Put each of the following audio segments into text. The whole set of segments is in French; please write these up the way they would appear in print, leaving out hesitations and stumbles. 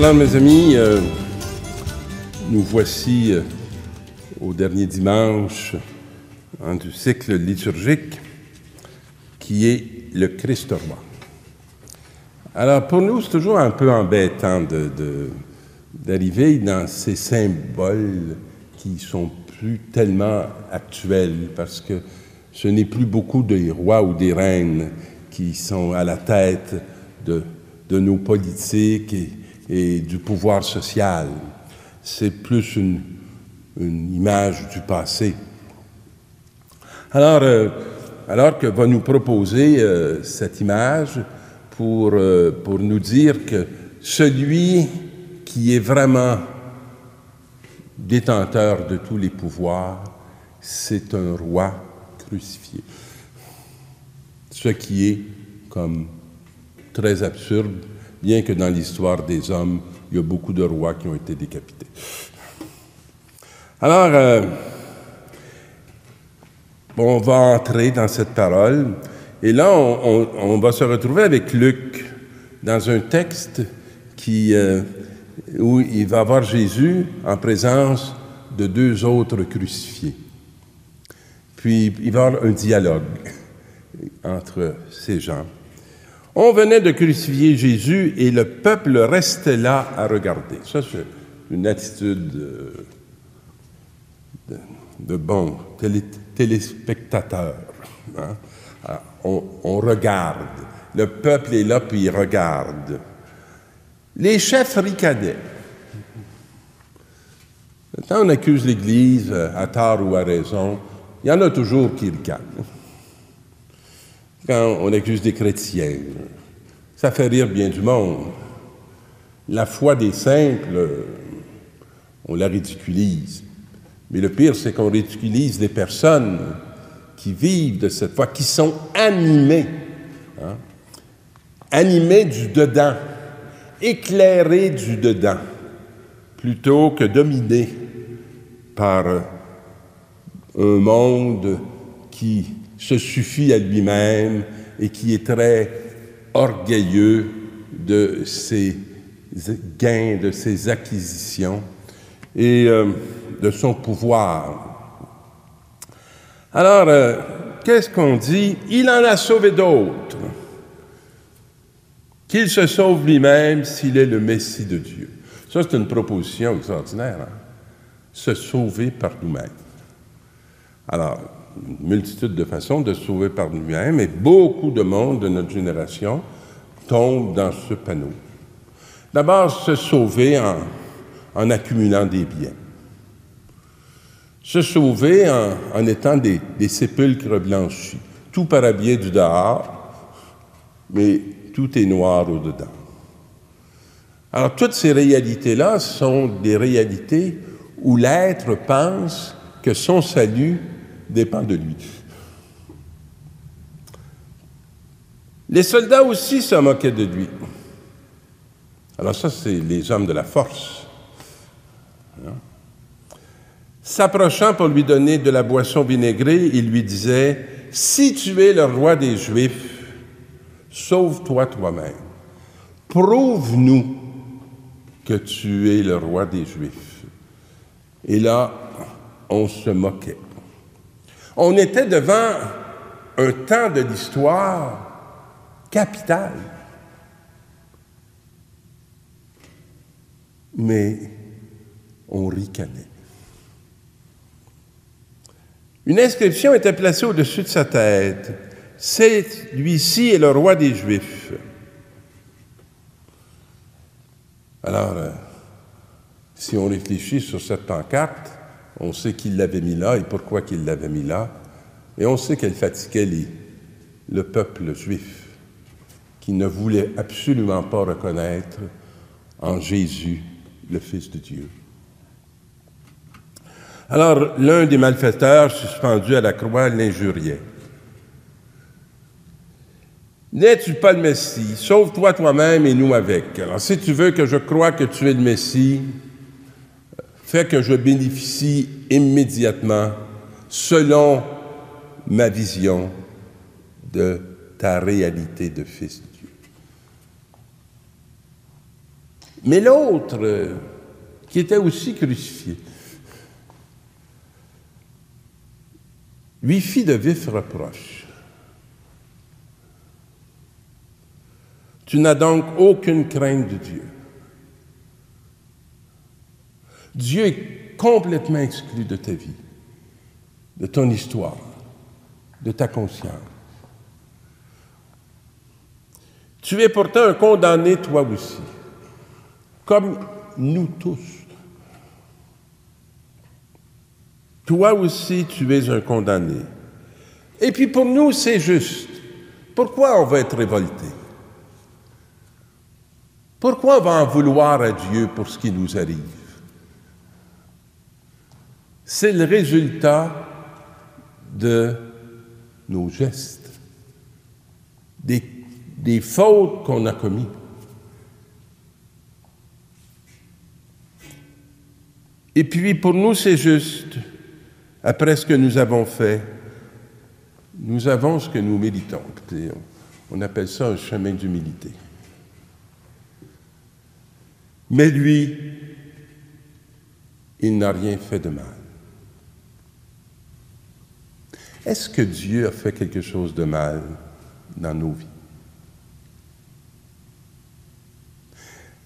Alors, mes amis, nous voici au dernier dimanche du cycle liturgique qui est le Christ roi. Alors, pour nous, c'est toujours un peu embêtant d'arriver dans ces symboles qui sont plus tellement actuels parce que ce n'est plus beaucoup des rois ou des reines qui sont à la tête de nos politiques et du pouvoir social. C'est plus une image du passé. Alors que va nous proposer cette image pour nous dire que celui qui est vraiment détenteur de tous les pouvoirs, c'est un roi crucifié. Ce qui est comme très absurde, bien que dans l'histoire des hommes, il y a beaucoup de rois qui ont été décapités. Alors, on va entrer dans cette parole, et là, on va se retrouver avec Luc, dans un texte où il va avoir Jésus en présence de deux autres crucifiés. Puis, il va y avoir un dialogue entre ces gens. On venait de crucifier Jésus et le peuple restait là à regarder. Ça, c'est une attitude de bon téléspectateur. Hein? Alors, on regarde. Le peuple est là, puis il regarde. Les chefs ricanaient. Quand on accuse l'Église, à tort ou à raison, il y en a toujours qui ricanent. Quand on accuse des chrétiens, ça fait rire bien du monde. La foi des simples, on la ridiculise. Mais le pire, c'est qu'on ridiculise les personnes qui vivent de cette foi, qui sont animées, hein? Animées du dedans, éclairées du dedans, plutôt que dominées par un monde qui se suffit à lui-même et qui est très orgueilleux de ses gains, de ses acquisitions et de son pouvoir. Alors, qu'est-ce qu'on dit? Il en a sauvé d'autres. Qu'il se sauve lui-même s'il est le Messie de Dieu. Ça, c'est une proposition extraordinaire. Hein? Se sauver par nous-mêmes. Alors, une multitude de façons de se sauver par nous-mêmes, et beaucoup de monde de notre génération tombe dans ce panneau. D'abord, se sauver en accumulant des biens. Se sauver en étant des sépulcres blanchis. Tout paraît du dehors, mais tout est noir au-dedans. Alors, toutes ces réalités-là sont des réalités où l'être pense que son salut dépend de lui. Les soldats aussi se moquaient de lui. Alors ça, c'est les hommes de la force. Hein? S'approchant pour lui donner de la boisson vinaigrée, il lui disait « Si tu es le roi des Juifs, sauve-toi toi-même. Prouve-nous que tu es le roi des Juifs. » Et là, on se moquait. On était devant un temps de l'histoire capital. Mais on ricanait. Une inscription était placée au-dessus de sa tête. « Celui-ci est le roi des Juifs. » Alors, si on réfléchit sur cette pancarte, on sait qui l'avait mis là et pourquoi qu'il l'avait mis là. Et on sait qu'elle fatiguait le peuple juif qui ne voulait absolument pas reconnaître en Jésus le Fils de Dieu. Alors, l'un des malfaiteurs suspendu à la croix l'injuriait. « N'es-tu pas le Messie? Sauve-toi toi-même et nous avec. Alors, si tu veux que je croie que tu es le Messie, fais que je bénéficie immédiatement, selon ma vision, de ta réalité de Fils de Dieu. » Mais l'autre, qui était aussi crucifié, lui fit de vifs reproches. Tu n'as donc aucune crainte de Dieu. Dieu est complètement exclu de ta vie, de ton histoire, de ta conscience. Tu es pourtant un condamné, toi aussi, comme nous tous. Toi aussi, tu es un condamné. Et puis pour nous, c'est juste. Pourquoi on va être révolté? Pourquoi on va en vouloir à Dieu pour ce qui nous arrive? C'est le résultat de nos gestes, des fautes qu'on a commises. Et puis, pour nous, c'est juste. Après ce que nous avons fait, nous avons ce que nous méritons. On appelle ça un chemin d'humilité. Mais lui, il n'a rien fait de mal. Est-ce que Dieu a fait quelque chose de mal dans nos vies?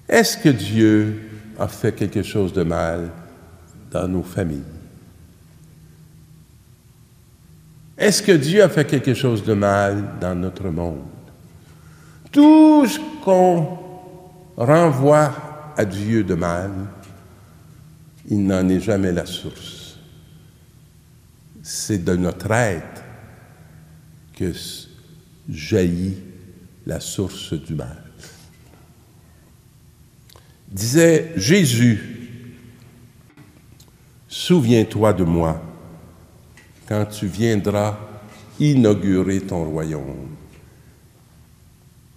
Est-ce que Dieu a fait quelque chose de mal dans nos familles? Est-ce que Dieu a fait quelque chose de mal dans notre monde? Tout ce qu'on renvoie à Dieu de mal, il n'en est jamais la source. C'est de notre être que jaillit la source du mal. Disait Jésus, souviens-toi de moi quand tu viendras inaugurer ton royaume.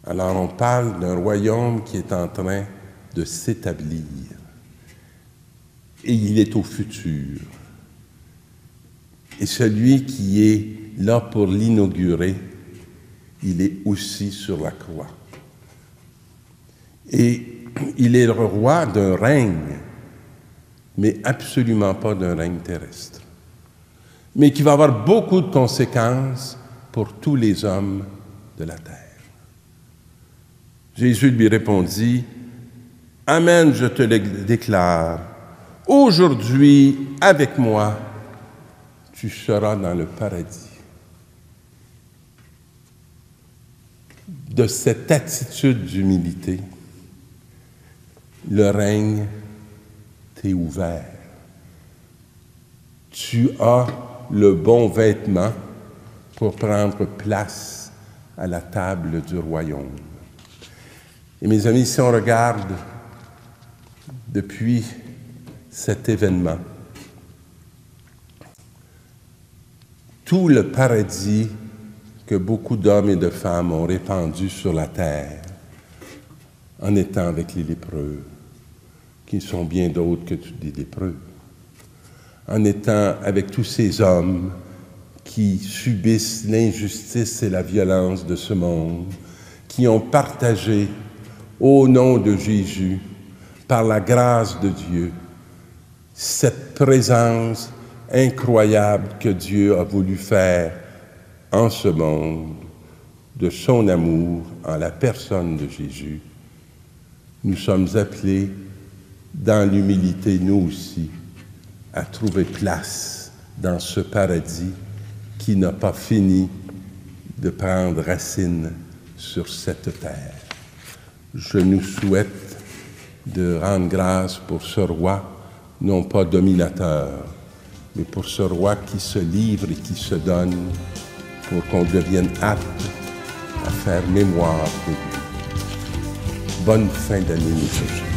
Alors on parle d'un royaume qui est en train de s'établir. Et il est au futur. Et celui qui est là pour l'inaugurer, il est aussi sur la croix. Et il est le roi d'un règne, mais absolument pas d'un règne terrestre, mais qui va avoir beaucoup de conséquences pour tous les hommes de la terre. Jésus lui répondit, « Amen, je te le déclare, aujourd'hui, avec moi, tu seras dans le paradis. » De cette attitude d'humilité, le règne t'est ouvert. Tu as le bon vêtement pour prendre place à la table du royaume. Et mes amis, si on regarde depuis cet événement, tout le paradis que beaucoup d'hommes et de femmes ont répandu sur la terre en étant avec les lépreux, qui sont bien d'autres que des lépreux, en étant avec tous ces hommes qui subissent l'injustice et la violence de ce monde, qui ont partagé au nom de Jésus, par la grâce de Dieu, cette présence incroyable que Dieu a voulu faire en ce monde, de son amour en la personne de Jésus. Nous sommes appelés, dans l'humilité, nous aussi, à trouver place dans ce paradis qui n'a pas fini de prendre racine sur cette terre. Je nous souhaite de rendre grâce pour ce roi, non pas dominateur, mais pour ce roi qui se livre et qui se donne pour qu'on devienne apte à faire mémoire de lui. Bonne fin d'année, mes chers.